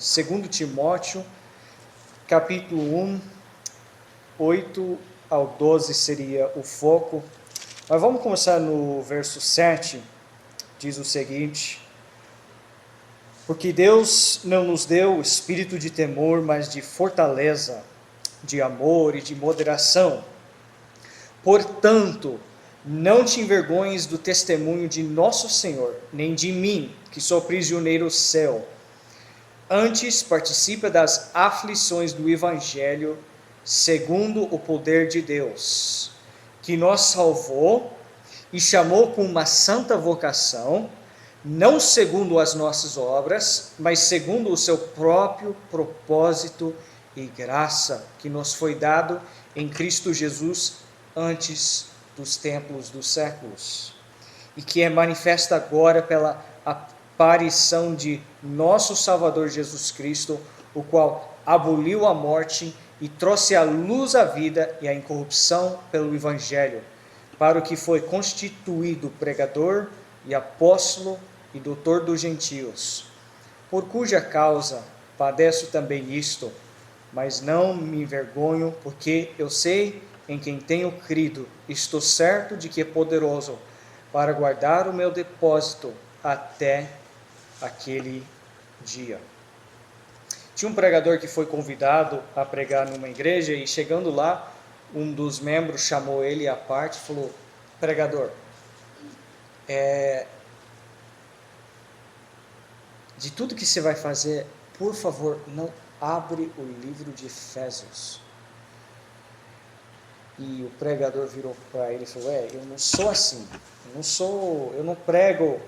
2 Timóteo, capítulo 1, 8 ao 12 seria o foco. Mas vamos começar no verso 7, diz o seguinte: porque Deus não nos deu o espírito de temor, mas de fortaleza, de amor e de moderação. Portanto, não te envergonhes do testemunho de nosso Senhor, nem de mim, que sou prisioneiro seu. Antes, participa das aflições do Evangelho, segundo o poder de Deus, que nos salvou e chamou com uma santa vocação, não segundo as nossas obras, mas segundo o seu próprio propósito e graça, que nos foi dado em Cristo Jesus antes dos tempos dos séculos, e que é manifesta agora pela aparição de nosso Salvador Jesus Cristo, o qual aboliu a morte e trouxe à luz a vida e a incorrupção pelo Evangelho, para o que foi constituído pregador e apóstolo e doutor dos gentios, por cuja causa padeço também isto, mas não me envergonho, porque eu sei em quem tenho crido, estou certo de que é poderoso para guardar o meu depósito até aquele dia. Tinha um pregador que foi convidado a pregar numa igreja e, chegando lá, um dos membros chamou ele à parte e falou: pregador, de tudo que você vai fazer, por favor, não abre o livro de Efésios. E o pregador virou para ele e falou: eu não sou assim, eu não prego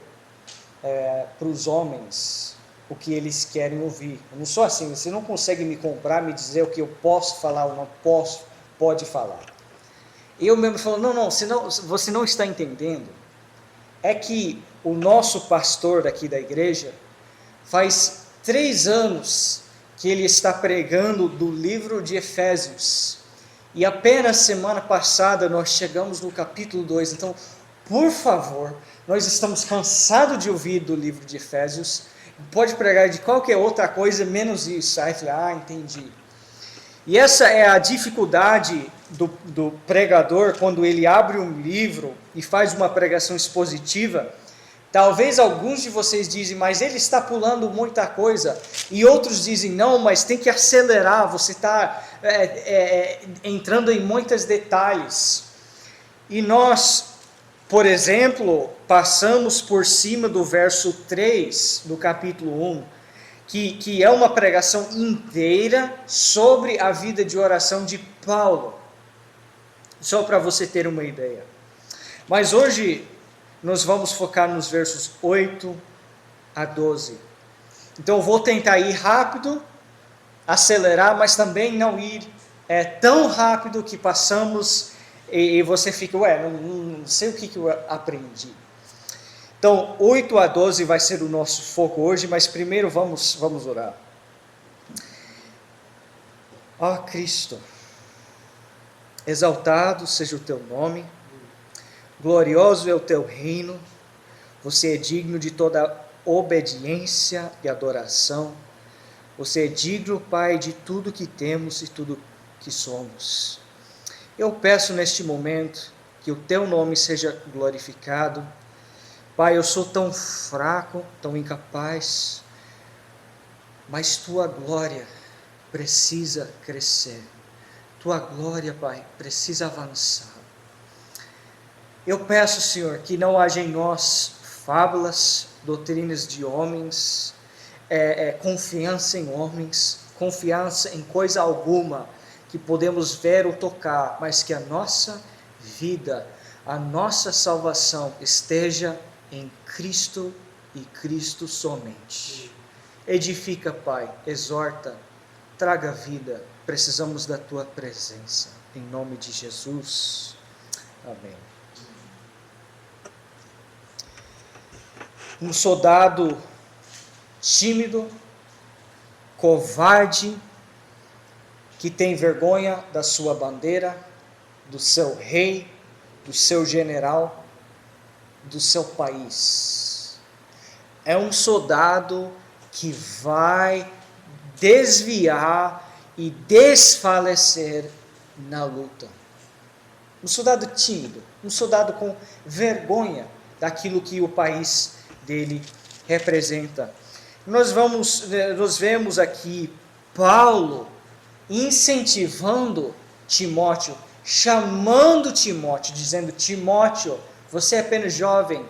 para os homens o que eles querem ouvir. Eu não sou assim, você não consegue me comprar, me dizer o que eu posso falar ou não pode falar. E eu mesmo falo: não, você não está entendendo. É que o nosso pastor daqui da igreja, faz 3 anos que ele está pregando do livro de Efésios. E apenas semana passada nós chegamos no capítulo 2. Então, por favor, nós estamos cansados de ouvir do livro de Efésios. Pode pregar de qualquer outra coisa, menos isso. Aí eu falei: entendi. E essa é a dificuldade do pregador quando ele abre um livro e faz uma pregação expositiva. Talvez alguns de vocês dizem: mas ele está pulando muita coisa. E outros dizem: não, mas tem que acelerar, você está entrando em muitos detalhes. E nós, por exemplo, passamos por cima do verso 3 do capítulo 1, que é uma pregação inteira sobre a vida de oração de Paulo. Só para você ter uma ideia. Mas hoje nós vamos focar nos versos 8 a 12. Então eu vou tentar ir rápido, acelerar, mas também não ir tão rápido que passamos e você fica: não sei o que eu aprendi. Então 8 a 12 vai ser o nosso foco hoje, mas primeiro vamos orar. Ó Cristo, exaltado seja o teu nome, glorioso é o teu reino, você é digno de toda obediência e adoração, você é digno, Pai, de tudo que temos e tudo que somos. Eu peço neste momento que o teu nome seja glorificado. Pai, eu sou tão fraco, tão incapaz, mas tua glória precisa crescer, tua glória, Pai, precisa avançar. Eu peço, Senhor, que não haja em nós fábulas, doutrinas de homens, confiança em homens, confiança em coisa alguma que podemos ver ou tocar, mas que a nossa vida, a nossa salvação esteja em Cristo e Cristo somente. Edifica, Pai, exorta, traga vida, precisamos da tua presença. Em nome de Jesus. Amém. Um soldado tímido, covarde, que tem vergonha da sua bandeira, do seu rei, do seu general, do seu país. É um soldado que vai desviar e desfalecer na luta. Um soldado tímido, um soldado com vergonha daquilo que o país dele representa. Nós vemos aqui Paulo incentivando Timóteo, chamando Timóteo, dizendo: Timóteo, você é apenas jovem,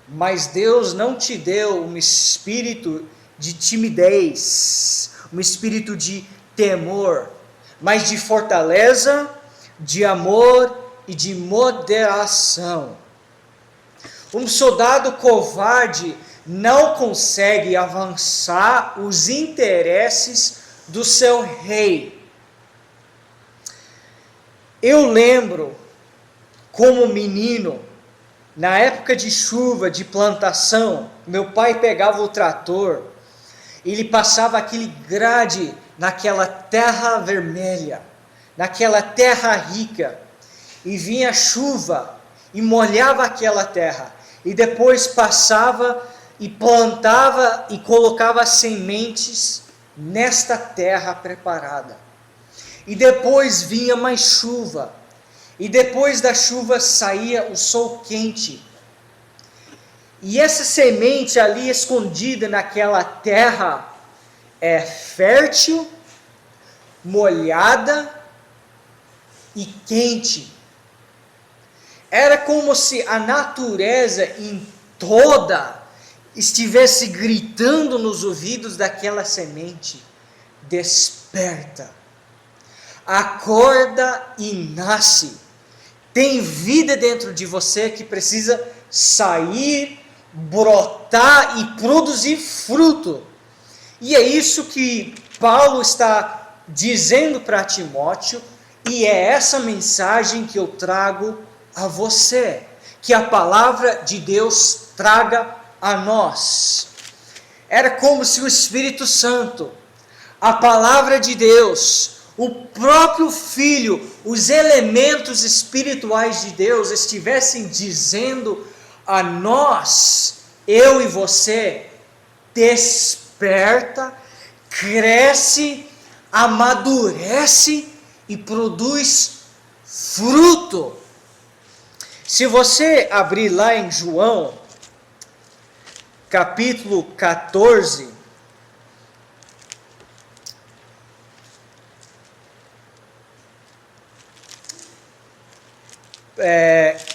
mas Deus não te deu um espírito de timidez, um espírito de temor, mas de fortaleza, de amor e de moderação. Um soldado covarde não consegue avançar os interesses do seu rei. Eu lembro, como menino, na época de chuva, de plantação, meu pai pegava o trator, ele passava aquele grade naquela terra vermelha, naquela terra rica, e vinha chuva e molhava aquela terra, e depois passava e plantava e colocava sementes nesta terra preparada. E depois vinha mais chuva, e depois da chuva saía o sol quente. E essa semente ali escondida naquela terra é fértil, molhada e quente. Era como se a natureza em toda estivesse gritando nos ouvidos daquela semente: desperta, acorda e nasce. Tem vida dentro de você que precisa sair, brotar e produzir fruto. E é isso que Paulo está dizendo para Timóteo, e é essa mensagem que eu trago a você, que a palavra de Deus traga a nós. Era como se o Espírito Santo, a palavra de Deus, o próprio Filho, os elementos espirituais de Deus estivessem dizendo a nós, eu e você: desperta, cresce, amadurece e produz fruto. Se você abrir lá em João, capítulo 14,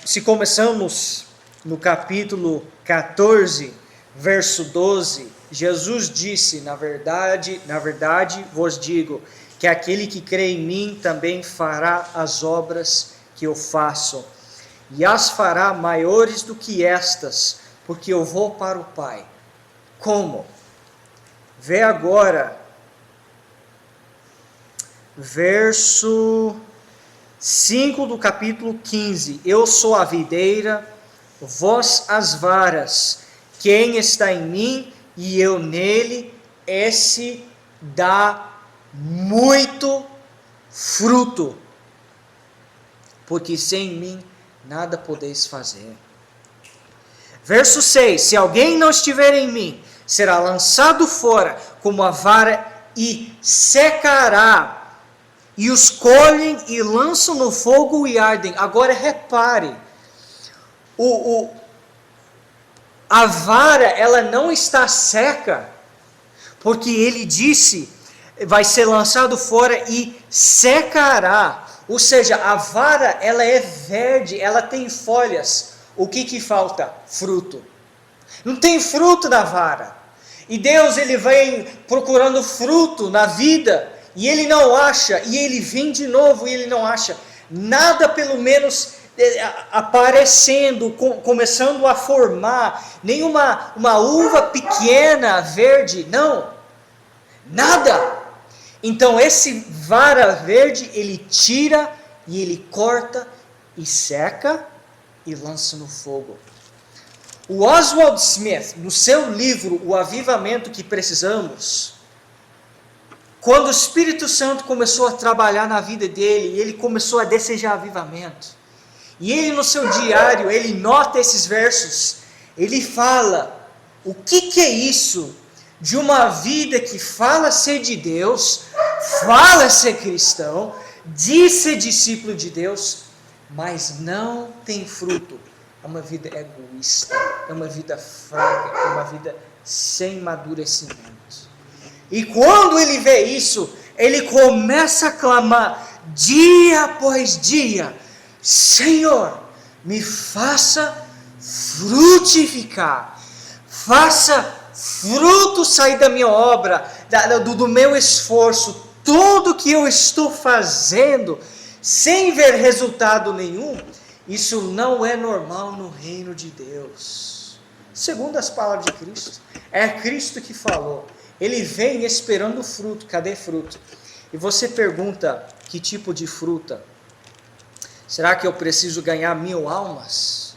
se começamos no capítulo 14, verso 12, Jesus disse: na verdade vos digo, que aquele que crê em mim também fará as obras que eu faço, e as fará maiores do que estas, porque eu vou para o Pai. Como? Vê agora, verso 5 do capítulo 15. Eu sou a videira, vós as varas. Quem está em mim e eu nele, esse dá muito fruto, porque sem mim nada podeis fazer. Verso 6: se alguém não estiver em mim, será lançado fora como a vara e secará, e os colhem e lançam no fogo e ardem. Agora repare, a vara, ela não está seca, porque ele disse, vai ser lançado fora e secará. Ou seja, a vara, ela é verde, ela tem folhas. O que falta? Fruto. Não tem fruto da vara. E Deus, ele vem procurando fruto na vida, e ele não acha, e ele vem de novo e ele não acha. Nada pelo menos aparecendo, começando a formar, nenhuma uma uva pequena, verde, não. Nada. Então esse vara verde, ele tira e ele corta e seca e lança no fogo. O Oswald Smith, no seu livro O Avivamento que Precisamos, quando o Espírito Santo começou a trabalhar na vida dele, ele começou a desejar avivamento. E ele no seu diário, ele nota esses versos, ele fala, o que é isso de uma vida que fala ser de Deus, fala ser cristão, diz ser discípulo de Deus, mas não tem fruto. É uma vida egoísta, é uma vida fraca, é uma vida sem amadurecimento. E quando ele vê isso, ele começa a clamar dia após dia: Senhor, me faça frutificar, faça fruto sair da minha obra, do meu esforço, tudo que eu estou fazendo, sem ver resultado nenhum. Isso não é normal no reino de Deus. Segundo as palavras de Cristo, é Cristo que falou. Ele vem esperando fruto. Cadê fruto? E você pergunta: que tipo de fruta? Será que eu preciso ganhar 1000 almas?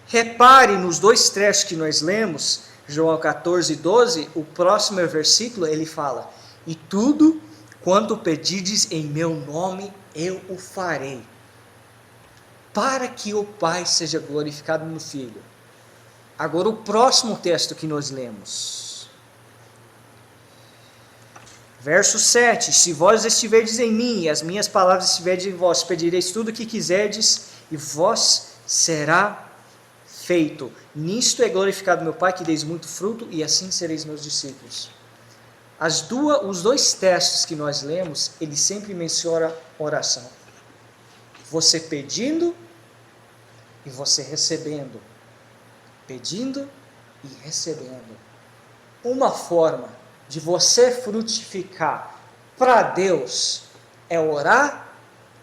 Repare nos 2 trechos que nós lemos, João 14, 12, o próximo versículo, ele fala: e tudo quanto pedides em meu nome, eu o farei, para que o Pai seja glorificado no Filho. Agora o próximo texto que nós lemos, verso 7, se vós estiverdes em mim, e as minhas palavras estiverdes em vós, pedireis tudo o que quiserdes, e vós será feito. Nisto é glorificado meu Pai, que deis muito fruto, e assim sereis meus discípulos. Os 2 textos que nós lemos, ele sempre menciona oração. Você pedindo e você recebendo. Pedindo e recebendo. Uma forma de você frutificar para Deus é orar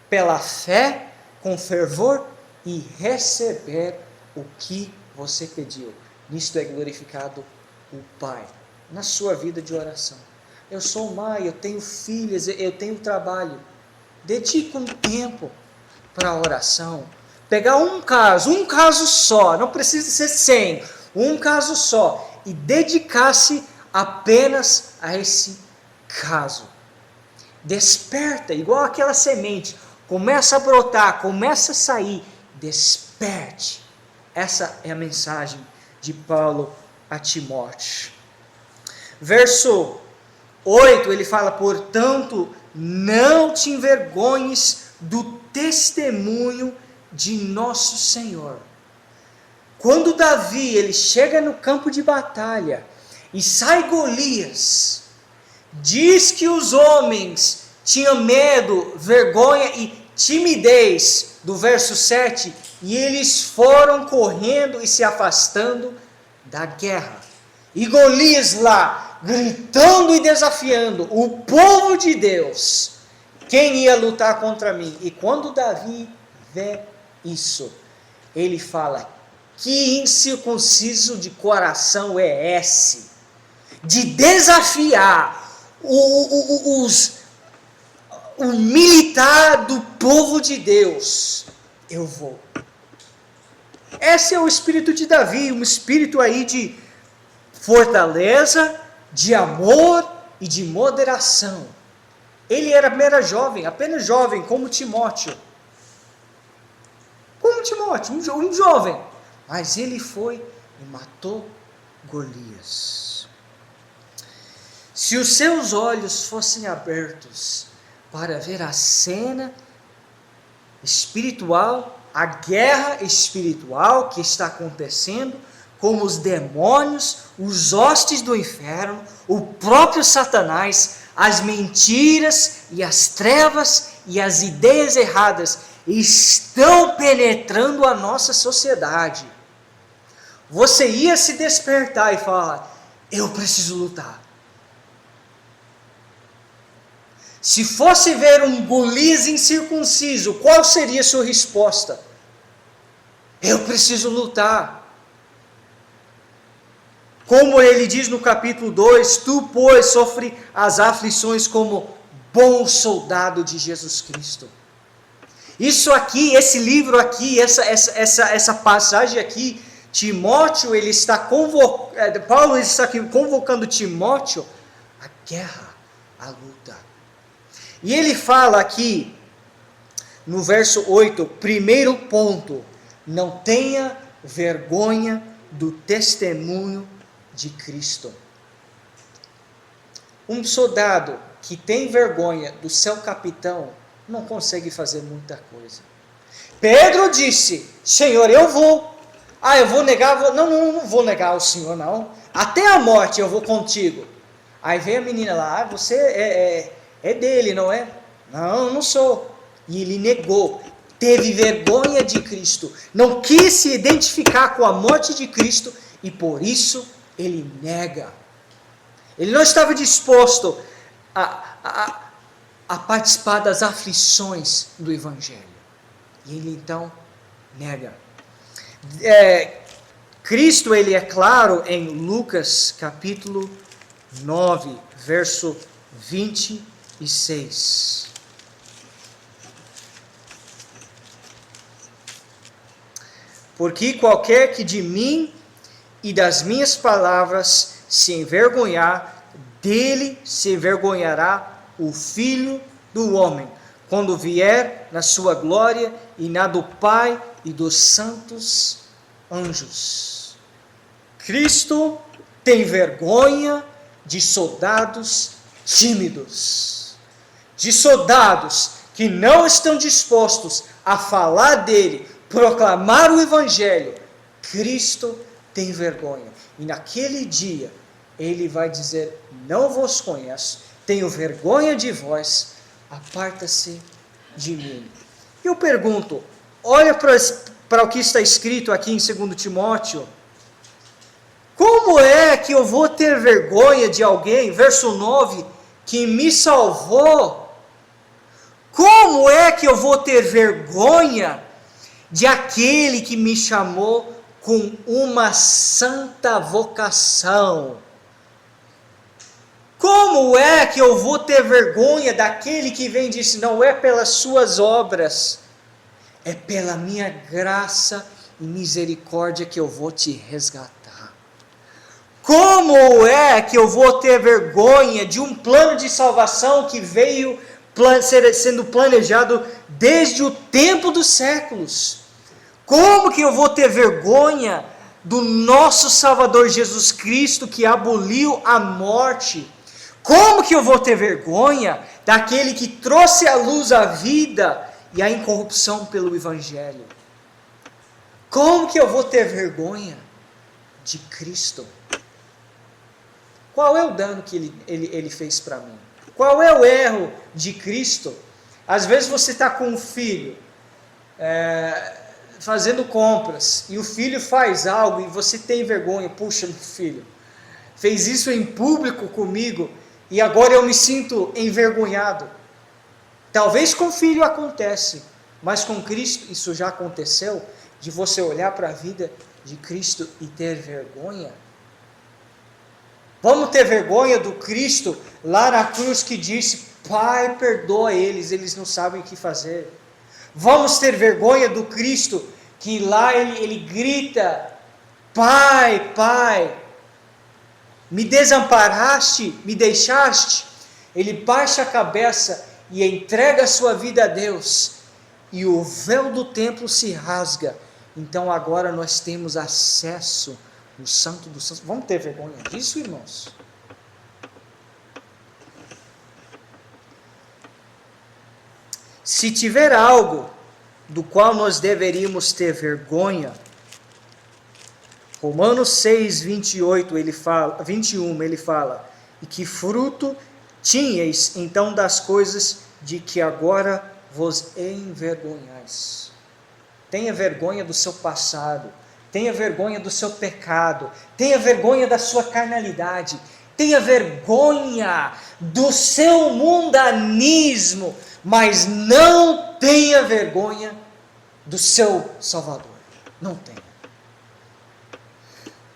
pela fé, com fervor, e receber o que você pediu. Nisto é glorificado o Pai. Na sua vida de oração. Eu sou mãe, eu tenho filhas, eu tenho trabalho. Dedique um tempo para a oração. Pegar um caso só, não precisa ser 100, um caso só, e dedicar-se apenas a esse caso. Desperta, igual aquela semente, começa a brotar, começa a sair, desperte. Essa é a mensagem de Paulo a Timóteo. Verso 8, ele fala: portanto, não te envergonhes do testemunho de nosso Senhor. Quando Davi, ele chega no campo de batalha, e sai Golias, diz que os homens tinham medo, vergonha e timidez, do verso 7, e eles foram correndo e se afastando da guerra. E Golias lá, gritando e desafiando o povo de Deus, quem ia lutar contra mim? E quando Davi vê isso, ele fala: que incircunciso de coração é esse, de desafiar o militar do povo de Deus? Eu vou. Esse é o espírito de Davi, um espírito aí de fortaleza, de amor e de moderação. Ele era apenas jovem, como Timóteo. Um jovem. Mas ele foi e matou Golias. Se os seus olhos fossem abertos para ver a cena espiritual, a guerra espiritual que está acontecendo, como os demônios, os hostes do inferno, o próprio Satanás, as mentiras e as trevas e as ideias erradas estão penetrando a nossa sociedade, você ia se despertar e falar: eu preciso lutar. Se fosse ver um Golias incircunciso, qual seria a sua resposta? Eu preciso lutar. Como ele diz no capítulo 2, tu, pois, sofre as aflições como bom soldado de Jesus Cristo. Isso aqui, esse livro aqui, essa passagem aqui, Timóteo, Paulo está aqui convocando Timóteo à guerra, à luta. E ele fala aqui, no verso 8, primeiro ponto: não tenha vergonha do testemunho de Cristo. Um soldado que tem vergonha do seu capitão não consegue fazer muita coisa. Pedro disse: Senhor, eu vou. Eu vou negar. Não vou negar o Senhor, não. Até a morte eu vou contigo. Aí vem a menina lá: você é dele, não é? Não, não sou. E ele negou. Teve vergonha de Cristo. Não quis se identificar com a morte de Cristo. E por isso ele nega. Ele não estava disposto a participar das aflições do Evangelho. E ele então nega. Cristo, ele é claro em Lucas capítulo 9, verso 26. Porque qualquer que de mim e das minhas palavras se envergonhar, dele se envergonhará o Filho do Homem, quando vier na sua glória e na do Pai e dos santos anjos. Cristo tem vergonha de soldados tímidos, de soldados que não estão dispostos a falar dele, proclamar o Evangelho. Cristo tem vergonha. E naquele dia, ele vai dizer: não vos conheço, tenho vergonha de vós, aparta-se de mim. Eu pergunto, olha para o que está escrito aqui em 2 Timóteo. Como é que eu vou ter vergonha de alguém, verso 9, que me salvou? Como é que eu vou ter vergonha de aquele que me chamou com uma santa vocação? Como é que eu vou ter vergonha daquele que vem e diz: não é pelas suas obras, é pela minha graça e misericórdia que eu vou te resgatar? Como é que eu vou ter vergonha de um plano de salvação que veio sendo planejado desde o tempo dos séculos? Como que eu vou ter vergonha do nosso Salvador Jesus Cristo, que aboliu a morte? Como que eu vou ter vergonha daquele que trouxe à luz a vida e a incorrupção pelo Evangelho? Como que eu vou ter vergonha de Cristo? Qual é o dano que ele fez para mim? Qual é o erro de Cristo? Às vezes você está com um filho, fazendo compras, e o filho faz algo e você tem vergonha. Puxa, meu filho fez isso em público comigo e agora eu me sinto envergonhado. Talvez com o filho acontece, mas com Cristo isso já aconteceu, de você olhar para a vida de Cristo e ter vergonha. Vamos ter vergonha do Cristo lá na cruz que disse: Pai, perdoa eles, eles não sabem o que fazer. Vamos ter vergonha do Cristo que lá ele grita: Pai, Pai, me desamparaste, me deixaste. Ele baixa a cabeça e entrega a sua vida a Deus, e o véu do templo se rasga. Então agora nós temos acesso no Santo dos Santos. Vamos ter vergonha disso, irmãos? Se tiver algo do qual nós deveríamos ter vergonha, Romanos 6, 21, ele fala: e que fruto tinhais então das coisas de que agora vos envergonhais? Tenha vergonha do seu passado, tenha vergonha do seu pecado, tenha vergonha da sua carnalidade, tenha vergonha do seu mundanismo, mas não tenha vergonha do seu Salvador. Não tenha.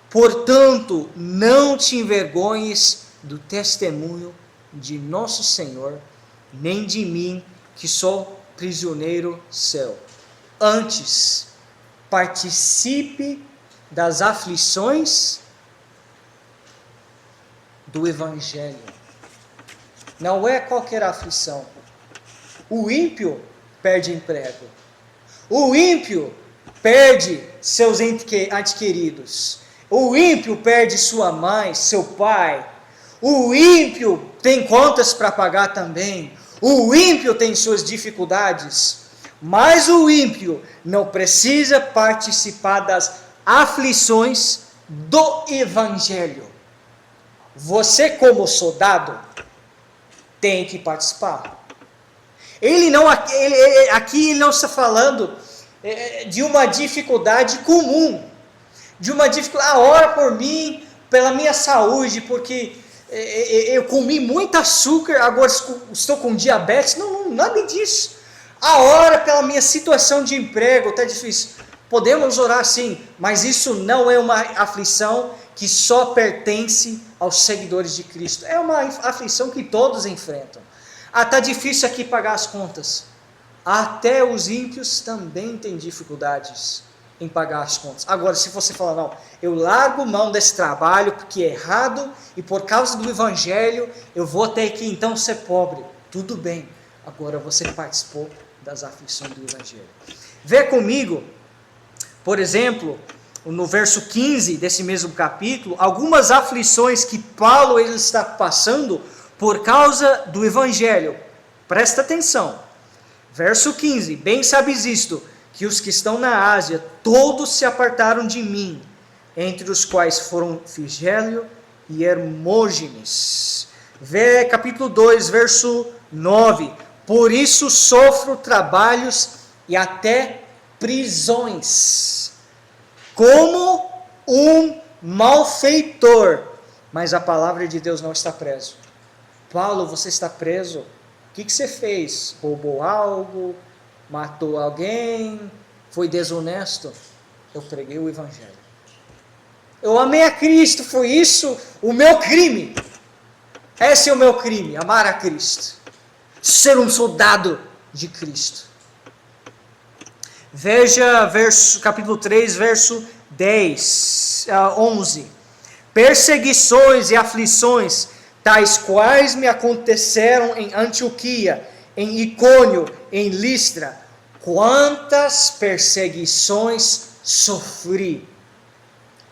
Portanto, não te envergonhes do testemunho de nosso Senhor, nem de mim, que sou prisioneiro seu. Antes, participe das aflições do Evangelho. Não é qualquer aflição. O ímpio perde emprego. O ímpio perde seus entes queridos. O ímpio perde sua mãe, seu pai. O ímpio tem contas para pagar também. O ímpio tem suas dificuldades. Mas o ímpio não precisa participar das aflições do Evangelho. Você, como soldado, tem que participar. Aqui ele não está falando de uma dificuldade comum, de uma dificuldade, ora por mim, pela minha saúde, porque eu comi muito açúcar, agora estou com diabetes. Não, nada disso. A ora pela minha situação de emprego, está difícil. Podemos orar sim, mas isso não é uma aflição que só pertence aos seguidores de Cristo. É uma aflição que todos enfrentam. Está difícil aqui pagar as contas. Até os ímpios também têm dificuldades em pagar as contas. Agora, se você falar, não, eu largo mão desse trabalho porque é errado e por causa do Evangelho eu vou ter que então ser pobre. Tudo bem. Agora você participou das aflições do Evangelho. Vê comigo, por exemplo, no verso 15 desse mesmo capítulo, algumas aflições que Paulo ele está passando por causa do Evangelho. Presta atenção. Verso 15: bem sabes isto, que os que estão na Ásia, todos se apartaram de mim, entre os quais foram Figélio e Hermógenes. Vê capítulo 2, verso 9: por isso sofro trabalhos e até prisões, como um malfeitor. Mas a palavra de Deus não está preso. Paulo, você está preso? O que você fez? Roubou algo? Matou alguém? Foi desonesto? Eu preguei o Evangelho. Eu amei a Cristo, foi isso o meu crime. Esse é o meu crime, amar a Cristo. Ser um soldado de Cristo. Veja capítulo 3, verso 10 a 11. Perseguições e aflições, tais quais me aconteceram em Antioquia, em Icônio, em Listra. Quantas perseguições sofri,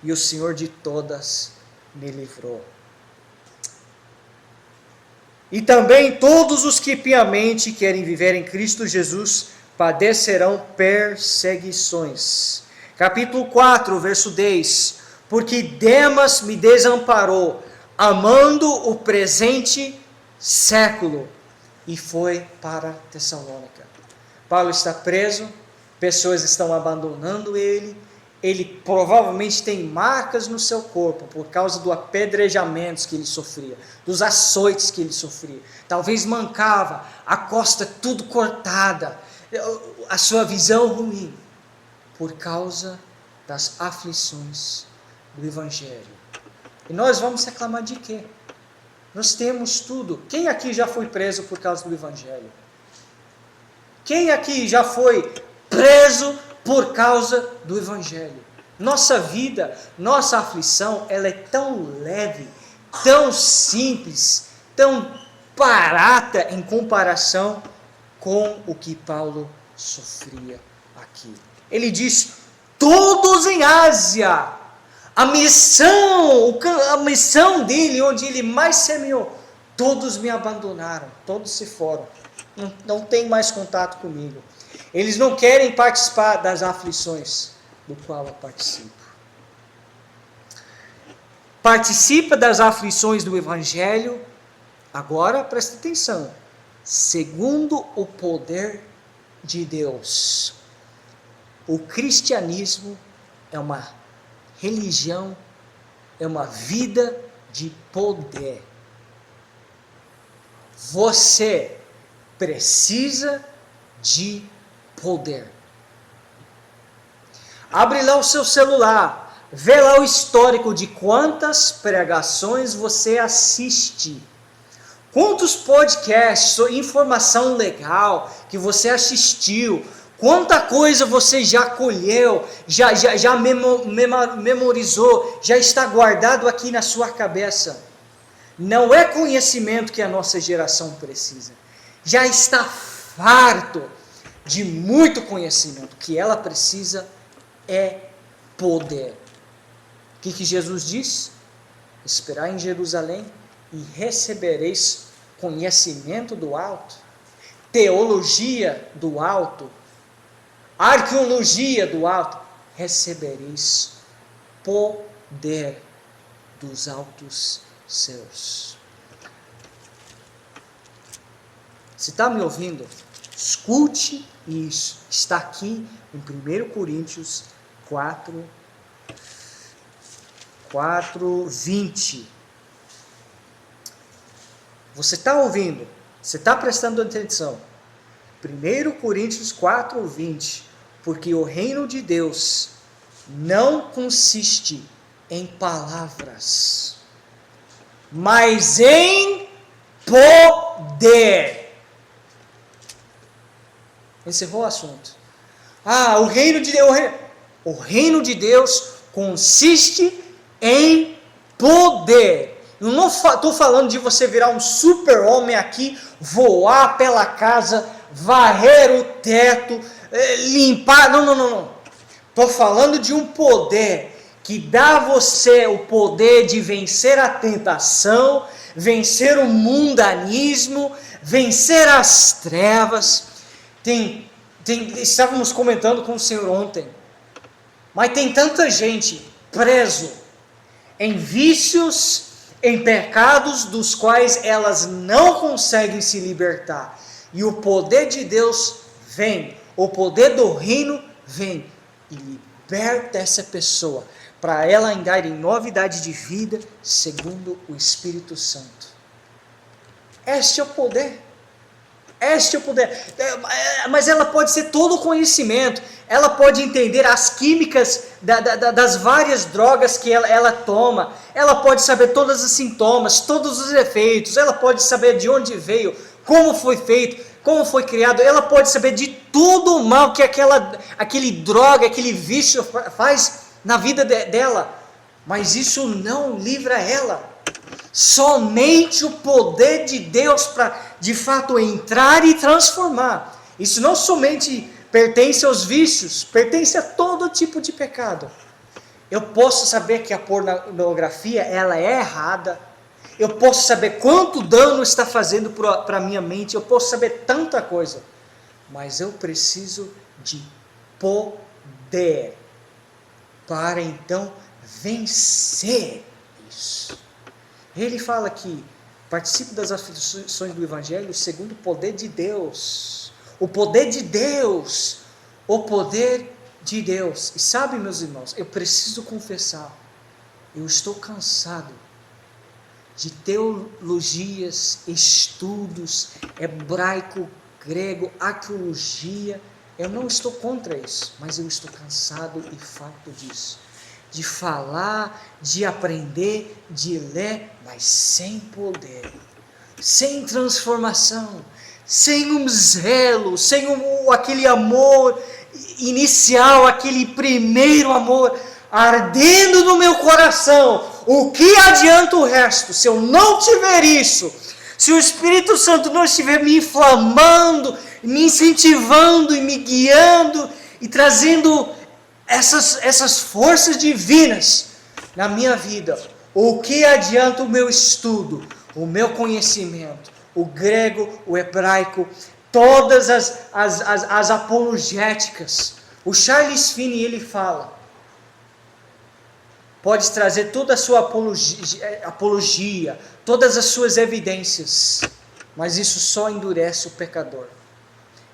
e o Senhor de todas me livrou. E também todos os que piamente querem viver em Cristo Jesus padecerão perseguições. Capítulo 4, verso 10. Porque Demas me desamparou, amando o presente século, e foi para Tessalônica. Paulo está preso, pessoas estão abandonando ele provavelmente tem marcas no seu corpo por causa dos apedrejamentos que ele sofria, dos açoites que ele sofria. Talvez mancava, a costa tudo cortada, a sua visão ruim, por causa das aflições do Evangelho. E nós vamos reclamar de quê? Nós temos tudo. Quem aqui já foi preso por causa do Evangelho? Quem aqui já foi preso por causa do Evangelho? Nossa vida, nossa aflição, ela é tão leve, tão simples, tão barata em comparação com o que Paulo sofria aqui. Ele diz, todos em Ásia, a missão dele, onde ele mais semeou, todos me abandonaram, todos se foram, não tem mais contato comigo. Eles não querem participar das aflições do qual eu participo. Participa das aflições do Evangelho, agora presta atenção, segundo o poder de Deus. O cristianismo é uma religião, é uma vida de poder. Você precisa de poder. Abre lá o seu celular, vê lá o histórico de quantas pregações você assiste, quantos podcasts, informação legal que você assistiu, quanta coisa você já colheu, já memorizou, já está guardado aqui na sua cabeça. Não é conhecimento que a nossa geração precisa, já está farto de muito conhecimento. O que ela precisa é poder. O que Jesus diz? Esperar em Jerusalém e recebereis conhecimento do alto, teologia do alto, arqueologia do alto, recebereis poder dos altos céus. Se está me ouvindo, escute isso. Está aqui em 1 Coríntios 4:20. Você está ouvindo? Você está prestando atenção? 1 Coríntios 4:20. Porque o reino de Deus não consiste em palavras, mas em poder. Encerrou o assunto. O reino de Deus consiste em poder. Eu não estou falando de você virar um super-homem aqui, voar pela casa, varrer o teto, limpar. Não. Estou falando de um poder que dá a você o poder de vencer a tentação, vencer o mundanismo, vencer as trevas. Estávamos comentando com o Senhor ontem, mas tem tanta gente preso em vícios, em pecados dos quais elas não conseguem se libertar. E o poder de Deus vem, o poder do reino vem e liberta essa pessoa, para ela andar em novidade de vida, segundo o Espírito Santo. Este é o poder. Este é o poder. Mas ela pode ser todo o conhecimento. Ela pode entender as químicas das várias drogas que ela toma. Ela pode saber todos os sintomas, todos os efeitos. Ela pode saber de onde veio, como foi feito, como foi criado. Ela pode saber de tudo o mal que aquele droga, aquele vício faz na vida dela. Mas isso não livra ela. Somente o poder de Deus para, de fato, entrar e transformar. Isso não somente pertence aos vícios, pertence a todo tipo de pecado. Eu posso saber que a pornografia ela é errada. Eu posso saber quanto dano está fazendo para a minha mente. Eu posso saber tanta coisa. Mas eu preciso de poder para então vencer isso. Ele fala que participe das aflições do Evangelho segundo o poder de Deus. O poder de Deus. O poder de Deus. E sabe, meus irmãos, eu preciso confessar, eu estou cansado de teologias, estudos, hebraico, grego, arqueologia. Eu não estou contra isso, mas eu estou cansado e farto disso. De falar, de aprender, de ler, mas sem poder, sem transformação, sem um zelo, sem aquele amor inicial, aquele primeiro amor ardendo no meu coração. O que adianta o resto se eu não tiver isso? Se o Espírito Santo não estiver me inflamando, me incentivando e me guiando e trazendo essas forças divinas na minha vida, o que adianta o meu estudo, o meu conhecimento, o grego, o hebraico, todas as apologéticas? O Charles Finney, ele fala, pode trazer toda a sua apologia, todas as suas evidências, mas isso só endurece o pecador.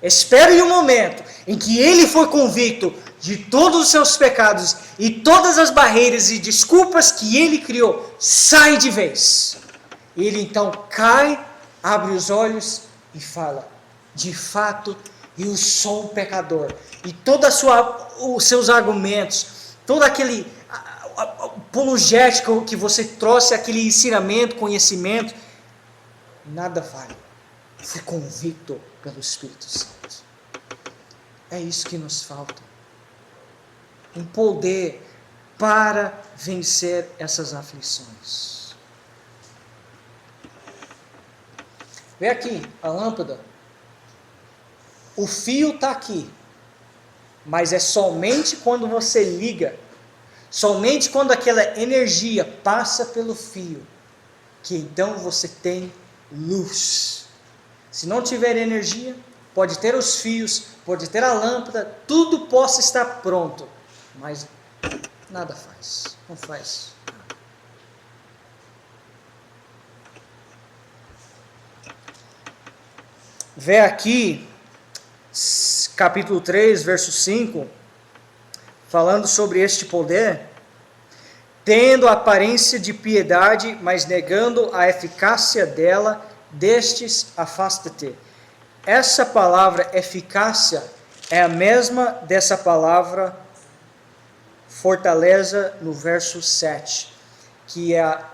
Espere um momento em que ele for convicto de todos os seus pecados e todas as barreiras e desculpas que ele criou, sai de vez. Ele então cai, abre os olhos e fala, de fato, eu sou um pecador. E todos os seus argumentos, todo aquele apologético que você trouxe, aquele ensinamento, conhecimento, nada vale. Fui convicto pelo Espírito Santo. É isso que nos falta. Um poder para vencer essas aflições. Vê aqui a lâmpada. O fio está aqui. Mas é somente quando você liga, somente quando aquela energia passa pelo fio, que então você tem luz. Se não tiver energia, pode ter os fios, pode ter a lâmpada, tudo possa estar pronto, mas nada faz, não faz nada. Vê aqui, capítulo 3, verso 5, falando sobre este poder. Tendo a aparência de piedade, mas negando a eficácia dela, destes afasta-te. Essa palavra eficácia é a mesma dessa palavra fortaleza no verso 7, que é a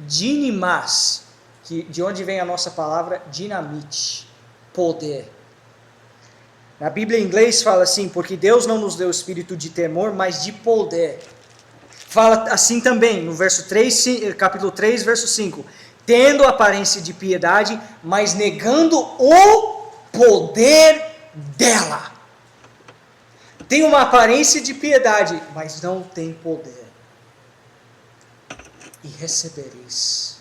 dinamas, de onde vem a nossa palavra dinamite, poder. Na Bíblia em inglês fala assim, porque Deus não nos deu espírito de temor, mas de poder. Fala assim também, no verso 3, capítulo 3, verso 5. Tendo aparência de piedade, mas negando o poder dela. Tem uma aparência de piedade, mas não tem poder. E recebereis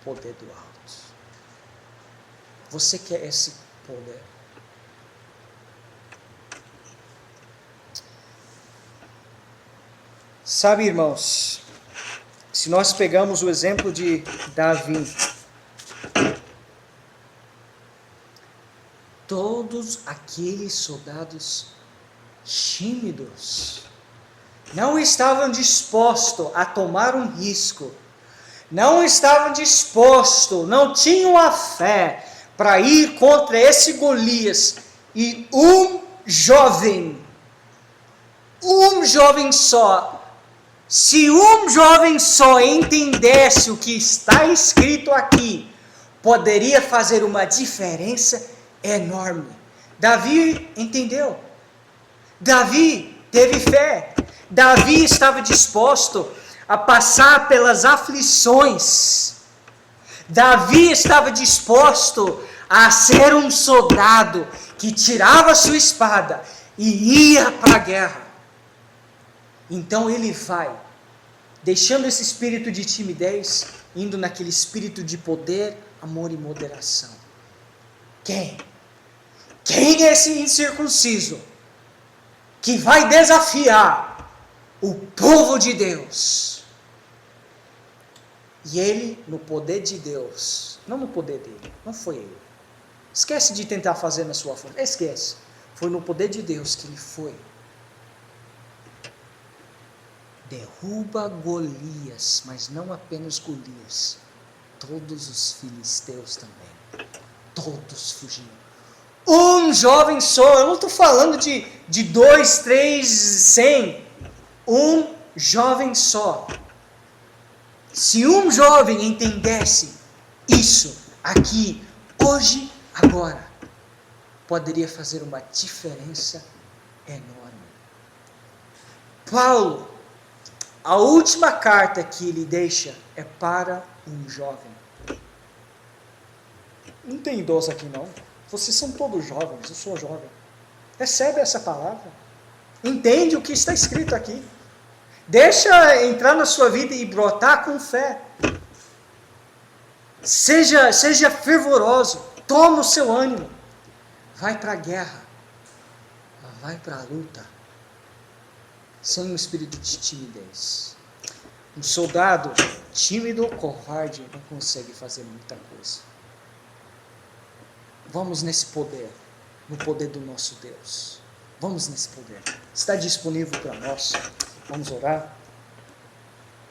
poder do alto. Você quer esse poder? Sabe, irmãos, se nós pegamos o exemplo de Davi, todos aqueles soldados tímidos não estavam dispostos a tomar um risco, não estavam dispostos, não tinham a fé para ir contra esse Golias, e um jovem só, se um jovem só entendesse o que está escrito aqui, poderia fazer uma diferença enorme. Davi entendeu. Davi teve fé. Davi estava disposto a passar pelas aflições. Davi estava disposto a ser um soldado que tirava sua espada e ia para a guerra. Então ele vai, deixando esse espírito de timidez, indo naquele espírito de poder, amor e moderação. Quem? Quem é esse incircunciso que vai desafiar o povo de Deus? E ele, no poder de Deus, não no poder dele, não foi ele. Esquece de tentar fazer na sua força, esquece. Foi no poder de Deus que ele foi. Derruba Golias, mas não apenas Golias, todos os filisteus também, todos fugindo. Um jovem só, eu não estou falando de 2, 3, 100, um jovem só. Se um jovem entendesse isso aqui, hoje, agora, poderia fazer uma diferença enorme. Paulo, a última carta que ele deixa é para um jovem. Não tem idoso aqui não. Vocês são todos jovens, eu sou jovem. Recebe essa palavra. Entende o que está escrito aqui. Deixa entrar na sua vida e brotar com fé. Seja fervoroso. Toma o seu ânimo. Vai para a guerra. Vai para a luta. Sem um espírito de timidez. Um soldado tímido, covarde, não consegue fazer muita coisa. Vamos nesse poder, no poder do nosso Deus. Vamos nesse poder. Está disponível para nós. Vamos orar.